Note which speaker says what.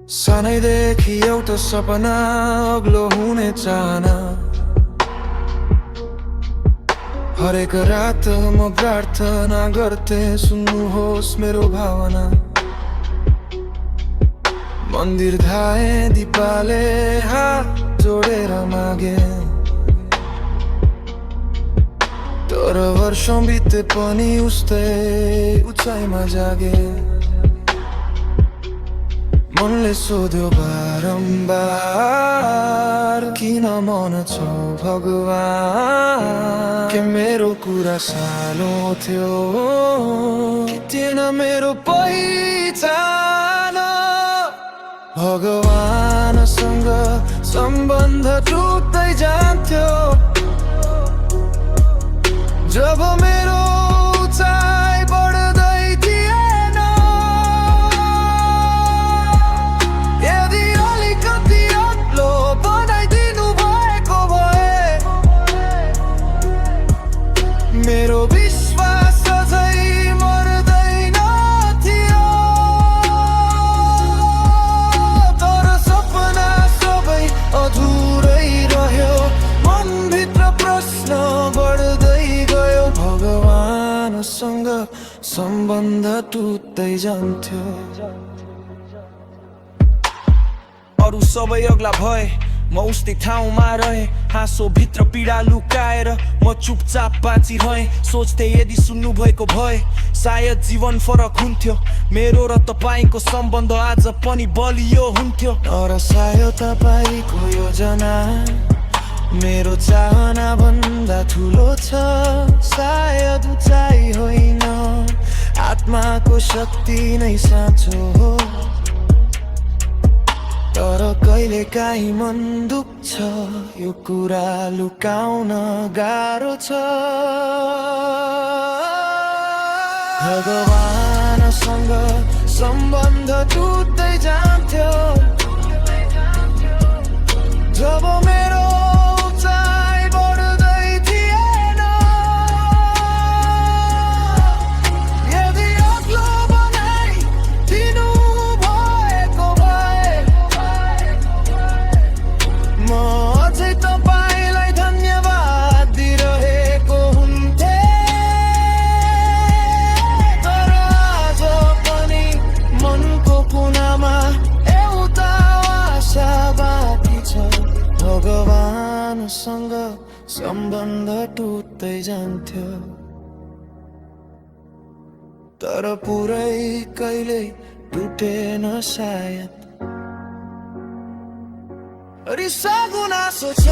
Speaker 1: सानैदेखि एउटा सपना अग्लो हुने चाहना। हरेक रात म प्रार्थना गर्थे सुन्नुहोस् मेरो भावना। मन्दिर धाए दीपाले हात जोडेर मागे, तर वर्षौं बिते पनि उस्तै उचाइमा जागे। मनले सोध्यो बारम्बार, किन मन छौ भगवान? के मेरो कुरा सानो थियो कि थिएन मेरो पहिचान? भगवानसँग सम्बन्ध टुट्दै जान्थ्यो जब मेरो उचाइ बढ्दै थिएन। यदि अलिकति अग्लो बनाइदिनु भएको भए मेरो विश्वास अझै मर्दैन थियो। तर सपना सबै अधुरै रह्यो, मनभित्र प्रश्न बढ्दै गयो। भगवानसँग सम्बन्ध टुट्दै जान्थ्यो।
Speaker 2: अरु सबै अग्ला भए, म उस्तै ठाउँमा रहे। हाँसो भित्र पीडा लुकाएर म चुपचाप बाँचिरहे। सोच्थे यदि सुन्नु भएको भए सायद जीवन फरक हुन्थ्यो। मेरो र तपाईको सम्बन्ध आज पनि बलियो हुन्थ्यो।
Speaker 1: तर सायद तपाईको योजना मेरो चाहना भन्दा ठुलो छ। सायद उचाइ होइन, आत्माको शक्ति नै साँचो हो। तर कहिले काहीँ मन दुख्छ, यो कुरा लुकाउन गाह्रो छ। भगवानसँग सम्बन्ध टुट्दै जान्थ्यो जब मेरो उचाइ बढ्दै थिएन। यदि अग्लो बनाइदिनु भएको भए म अझै तपाईलाई धन्यवाद दिइरहेको हुन्थे। तर आज पनि मनको कुनामा एउटा आशा बाँकी छ। भगवानसँग सम्बन्ध टुट्दै जान्थ्यो, तर पुरै कहिले टुटेन सायद। रिसा गुनासो छ